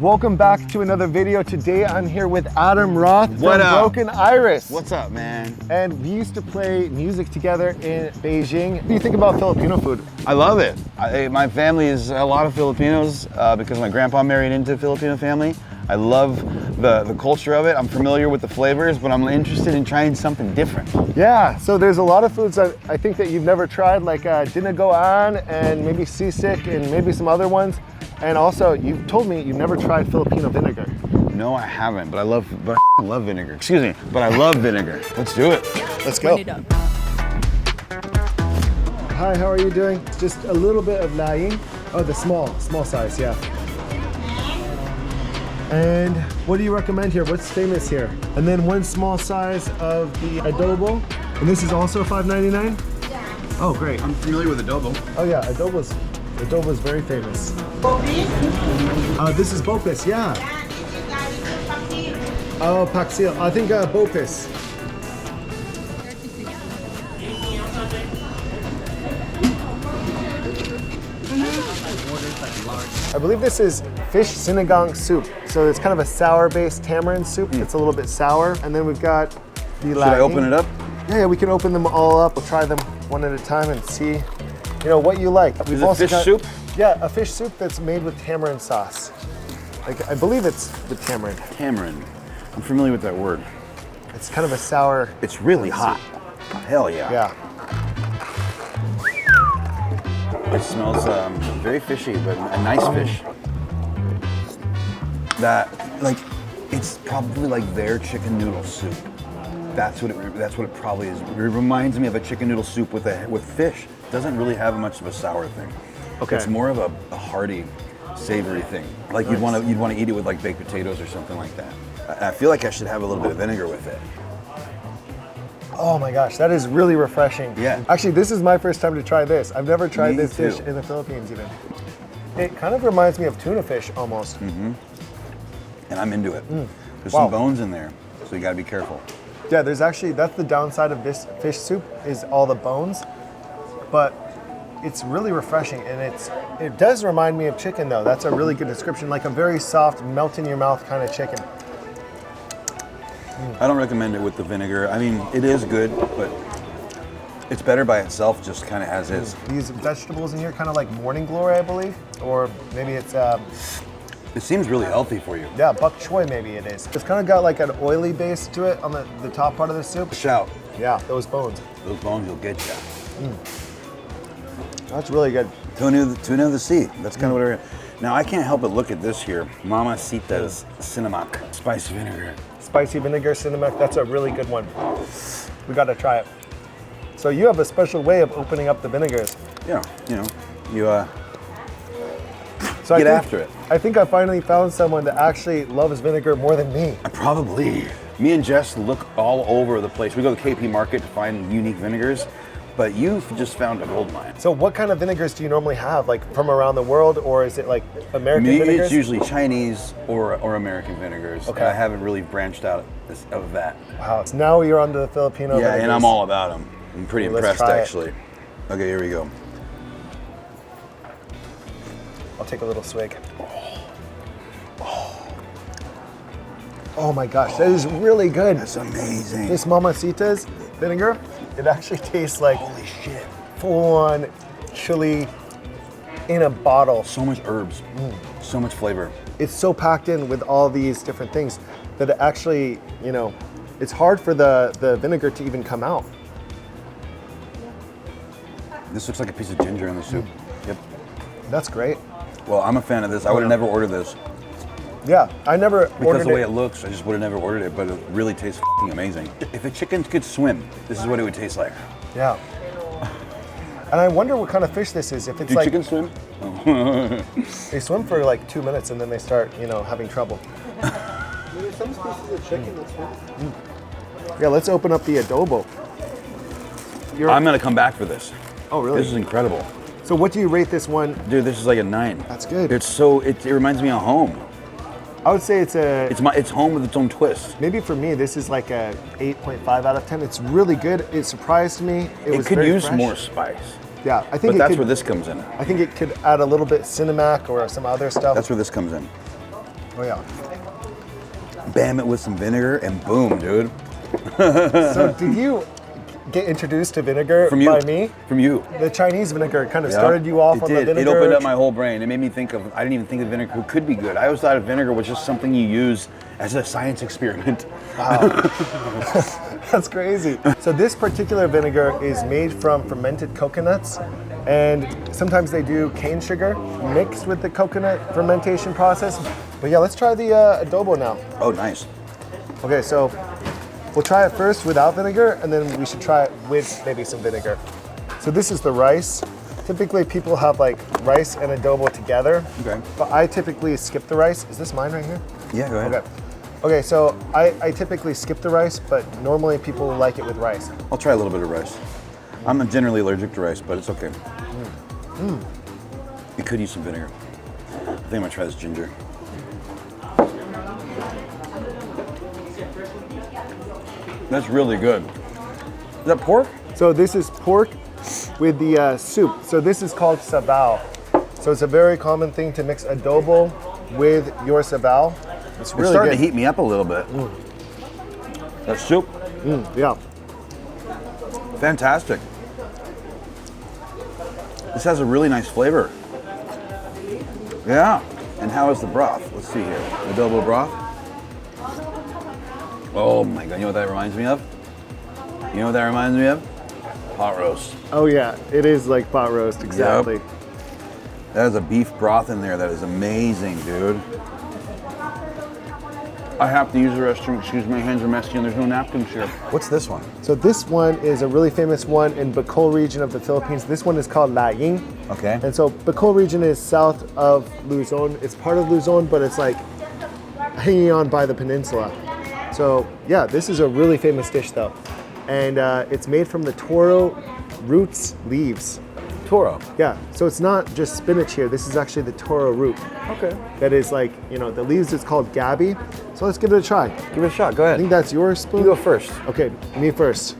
Welcome back to another video. Today I'm here with Adam Roth from Broken Iris. What's up, man? And we used to play music together in Beijing. What do you think about Filipino food? I love it. My family is a lot of Filipinos because my grandpa married into a Filipino family. I love the culture of it. I'm familiar with the flavors, but I'm interested in trying something different. Yeah, so there's a lot of foods that I think that you've never tried, like dinagoan and maybe sisig and maybe some other ones. And also, you've told me you've never tried Filipino vinegar. No, I haven't, but I love vinegar. Excuse me, but I love vinegar. Let's do it. Let's go. Hi, how are you doing? Just a little bit of Laing. Oh, the small size, yeah. And what do you recommend here? What's famous here? And then one small size of the adobo. And this is also $5.99? Yeah. Oh, great. I'm familiar with adobo. Oh yeah, adobo's very famous. This is Bopis, yeah. Oh, Paxil. I think Bopis. I believe this is fish sinigang soup. So it's kind of a sour-based tamarind soup. It's a little bit sour. And then we've got the Should I open it up? Yeah, we can open them all up. We'll try them one at a time and see, what you like. Is it fish soup? Yeah, a fish soup that's made with tamarind sauce. Like, I believe it's with tamarind. Tamarind. I'm familiar with that word. It's kind of a sour. It's really hot. Hell yeah. Yeah. It smells very fishy, but a nice fish. It's probably like their chicken noodle soup. That's what it probably is. It reminds me of a chicken noodle soup with fish. It doesn't really have much of a sour thing. Okay. It's more of a hearty, savory thing. Like you'd want to eat it with like baked potatoes or something like that. I feel like I should have a little bit of vinegar with it. Oh my gosh, that is really refreshing. Yeah. Actually, this is my first time to try this. I've never tried Me this too. dish in the Philippines even. It kind of reminds me of tuna fish almost. Mm-hmm. And I'm into it. There's Wow. some bones in there, so you gotta be careful. Yeah, that's the downside of this fish soup is all the bones, but it's really refreshing and it does remind me of chicken though. That's a really good description, like a very soft, melt in your mouth kind of chicken. I don't recommend it with the vinegar. I mean, it is good, but it's better by itself, just kind of as is. These vegetables in here, kind of like morning glory, I believe, or maybe it's It seems really healthy for you. yeah, bok choy maybe it is. It's kind of got like an oily base to it on the top part of the soup. Shout. Yeah, those bones. Those bones will get you. That's really good. Tuna of the sea. That's kind of what we're. Now I can't help but look at this here. Mamacita's Cinemac spice vinegar. Spicy vinegar cinnamon, that's a really good one. We got to try it. So you have a special way of opening up the vinegars. Yeah, you So get after it. I think I finally found someone that actually loves vinegar more than me. Probably. Me and Jess look all over the place. We go to the KP Market to find unique vinegars, but you've just found a gold mine. So what kind of vinegars do you normally have, like from around the world, or is it like American vinegars? It's usually Chinese or American vinegars. Okay. And I haven't really branched out of that. Wow, so now you're onto the Filipino Yeah, vinegars. and I'm all about them. I'm pretty Let's impressed, try it. actually. Okay, here we go. I'll take a little swig. Oh my gosh, that is really good. That's amazing. This Mamacita's vinegar, it actually tastes like Holy shit. full-on chili in a bottle. So much herbs, so much flavor. It's so packed in with all these different things that it actually, it's hard for the vinegar to even come out. This looks like a piece of ginger in the soup. Yep. That's great. Well, I'm a fan of this. I would have never ordered this. Yeah, I never Because ordered the way it. it looks, I just would have never ordered it, but it really tastes f***ing amazing. If a chicken could swim, this is what it would taste like. Yeah. And I wonder what kind of fish this is. If it's Do like chickens swim? they swim for like 2 minutes and then they start, having trouble. Maybe some species of chicken that swim. Yeah, let's open up the adobo. I'm gonna come back for this. Oh, really? This is incredible. So what do you rate this one? Dude, this is like a 9. That's good. It reminds me of home. I would say it's It's home with its own twist. maybe for me, this is like a 8.5 out of 10. It's really good. It surprised me. It was could very use fresh. more spice. Yeah, I think But that's could, where this comes in. I think it could add a little bit Cinemac or some other stuff. That's where this comes in. Oh yeah. Bam it with some vinegar, and boom, dude. So did you get introduced to vinegar From you. by me? From you. The Chinese vinegar kind of Yeah. started you off It on did. the vinegar. It opened up my whole brain. It made me think of, I didn't even think of vinegar could be good. I always thought of vinegar was just something you use as a science experiment. That's crazy. So this particular vinegar is made from fermented coconuts, and sometimes they do cane sugar mixed with the coconut fermentation process. But yeah, let's try the adobo now. Oh, nice. Okay, so we'll try it first without vinegar, and then we should try it with maybe some vinegar. So this is the rice. Typically people have like rice and adobo together. Okay. But I typically skip the rice. Is this mine right here? Yeah, go ahead. Okay. Okay, so I typically skip the rice, but normally people like it with rice. I'll try a little bit of rice. I'm generally allergic to rice, but it's okay. You could use some vinegar. I think I'm gonna try this ginger. That's really good. Is that pork? So this is pork with the soup. So this is called sabal. So it's a very common thing to mix adobo with your sabal. It's It's really starting good. to heat me up a little bit. That soup, Yeah. fantastic. This has a really nice flavor. Yeah. And how is the broth? Let's see here. Adobo broth. Oh my God, you know what that reminds me of? You know what that reminds me of? Pot roast. Oh yeah, it is like pot roast, exactly. That is a beef broth in there that is amazing, dude. I have to use the restroom. Excuse me, my hands are messy and there's no napkins here. What's this one? So this one is a really famous one in Bicol region of the Philippines. This one is called Laing. Okay. And so Bicol region is south of Luzon. It's part of Luzon, but it's like hanging on by the peninsula. So yeah, this is a really famous dish though. And it's made from the toro roots leaves. Toro. Yeah, so it's not just spinach here. This is actually the toro root. Okay. That is like, you know, the leaves is called gabi. So let's give it a try. Give it a shot. Go I ahead. think that's your spoon. You go first. Okay, me first.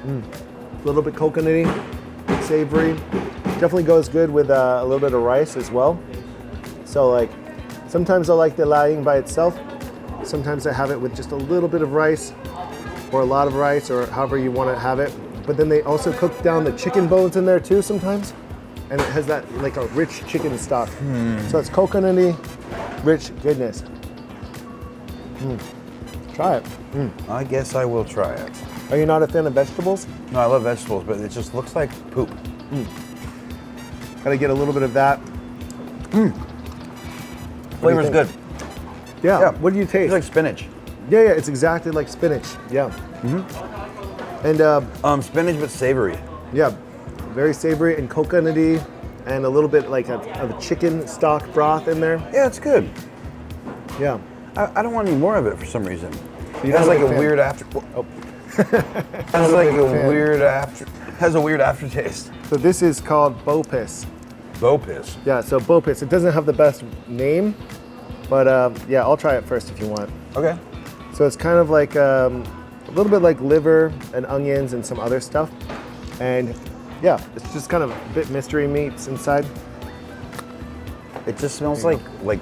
A little bit coconutty, savory. Definitely goes good with a little bit of rice as well. So like, sometimes I like the laing by itself. Sometimes I have it with just a little bit of rice or a lot of rice or however you want to have it. But then they also cook down the chicken bones in there too sometimes. And it has that like a rich chicken stock. So it's coconutty, rich goodness. Try it. I guess I will try it. Are you not a fan of vegetables? No, I love vegetables, but it just looks like poop. Gotta get a little bit of that. Flavor's think? good. Yeah. What do you taste? It's like spinach. Yeah, it's exactly like spinach. Yeah. And Spinach but savory. yeah, very savory and coconutty, and a little bit like of a chicken stock broth in there. Yeah, it's good. Yeah. I don't want any more of it for some reason. It You're has not like a a fan. weird after. Oh. Has like big a fan. weird after. Has a weird aftertaste. So this is called bopis. Bopis. Yeah, so bopis. It doesn't have the best name, but yeah, I'll try it first if you want. Okay. So it's kind of like a little bit like liver and onions and some other stuff. And yeah, it's just kind of a bit mystery meats inside. It just smells like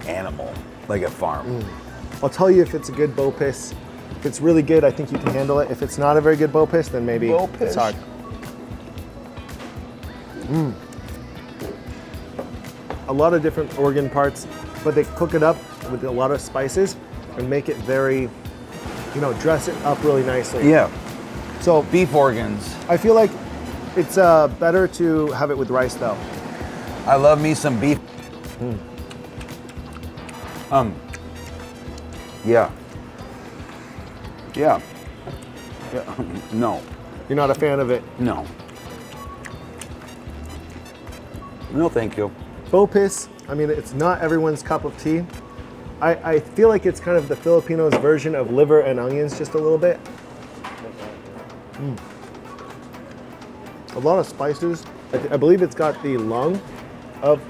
animal, like a farm. I'll tell you if it's a good bopis. If it's really good, I think you can handle it. If it's not a very good bopis, then maybe it's hard. A lot of different organ parts, but they cook it up with a lot of spices and make it very, you know, dress it up really nicely. Yeah. So Beef organs. I feel like it's better to have it with rice though. I love me some beef. Yeah. Yeah. Yeah. No. You're not a fan of it. No. No, thank you. Bopis, I mean, it's not everyone's cup of tea. I feel like it's kind of the Filipinos' version of liver and onions just a little bit. A lot of spices. I believe it's got the lung of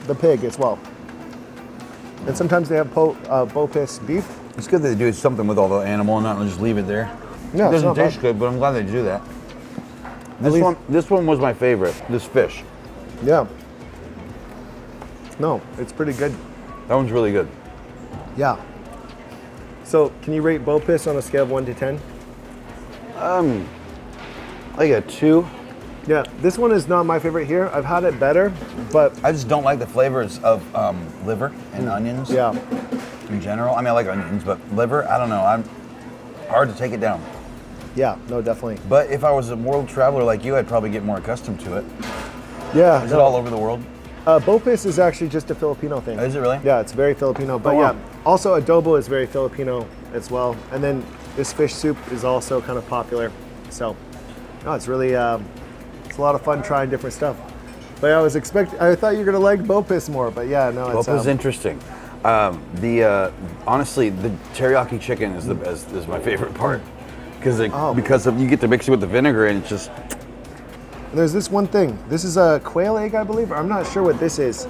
the pig as well. And sometimes they have bopis beef. It's good that they do something with all the animal and not just leave it there. Yeah, It it's doesn't not taste bad. good, but I'm glad they do that. least- This one was my favorite. This fish. Yeah. No, it's pretty good. That one's really good. Yeah. So, can you rate Bo Biss on a scale of 1 to 10? Like a 2. Yeah, this one is not my favorite here. I've had it better, but I just don't like the flavors of liver and onions. yeah. In general, I mean, I like onions, but liver, I don't know. I'm hard to take it down. Yeah, no, definitely. But if I was a world traveler like you, I'd probably get more accustomed to it. Yeah. Is it all over the world? Bo Biss is actually just a Filipino thing. Is it really? Yeah, it's very Filipino. But Oh, wow. yeah, also adobo is very Filipino as well. And then this fish soup is also kind of popular. So, no, it's really, it's a lot of fun trying different stuff. But I thought you were gonna like Bo Biss more, but yeah, no, it's. Bo Biss is interesting. Honestly, the teriyaki chicken is the best. Is my favorite part because you get to mix it with the vinegar and it's just. There's this one thing. This is a quail egg, I believe. I'm not sure what this is.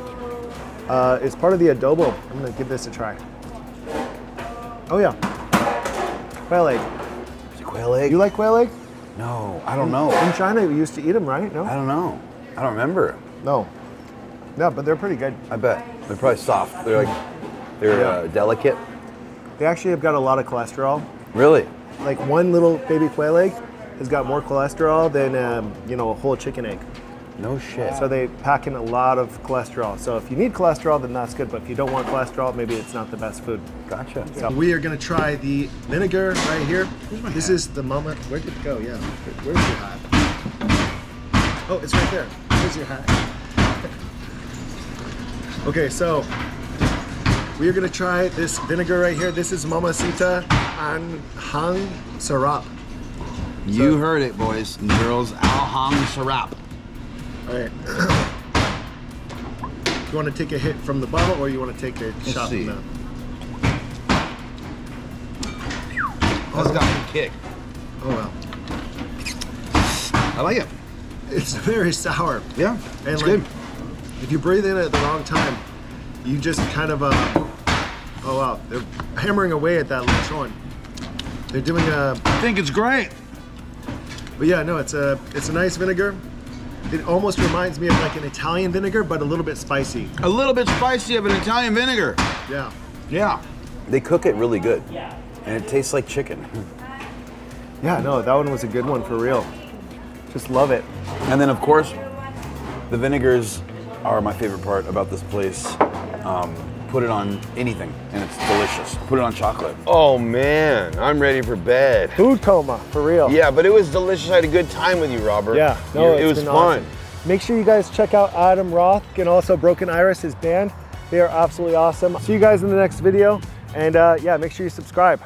It's part of the adobo. I'm gonna give this a try. Oh yeah, quail egg. Is it quail egg? You like quail egg? No, I don't know. In China, we used to eat them, right? No. I don't know. I don't remember. No. Yeah, but they're pretty good. I bet they're probably soft. They're delicate. They actually have got a lot of cholesterol. Really? Like one little baby quail egg has got more cholesterol than a whole chicken egg. No shit. So they pack in a lot of cholesterol. So if you need cholesterol, then that's good. But if you don't want cholesterol, maybe it's not the best food. Gotcha. So we are gonna try the vinegar right here. This is the mama. Where did it go? Yeah. Where's your hat? Oh, it's right there. Where's your hat? Okay, so we are gonna try this vinegar right here. This is Mamacita Anhang Sarap. You heard it, boys and girls. Alhang Sarap. All right. You want to take a hit from the bottle, or you want to take a shot see. from the? That's got a kick. Oh well. I like it. It's very sour. Yeah, And it's like, good. if you breathe in at the wrong time, you just kind of oh wow, they're hammering away at that lechon. They're doing I think it's great. but yeah, no, it's a nice vinegar. It almost reminds me of like an Italian vinegar, but a little bit spicy. A little bit spicy of an Italian vinegar. Yeah. Yeah. They cook it really good. And it tastes like chicken. Yeah, no, that one was a good one for real. Just love it. And then, of course, the vinegars are my favorite part about this place. Put it on anything, and it's delicious. Put it on chocolate. Oh man, I'm ready for bed. Food coma, for real. Yeah, but it was delicious. I had a good time with you, Robert. Yeah, no, it it's was been fun. awesome. Make sure you guys check out Adam Roth and also Broken Iris, his band. They are absolutely awesome. See you guys in the next video, and yeah, make sure you subscribe.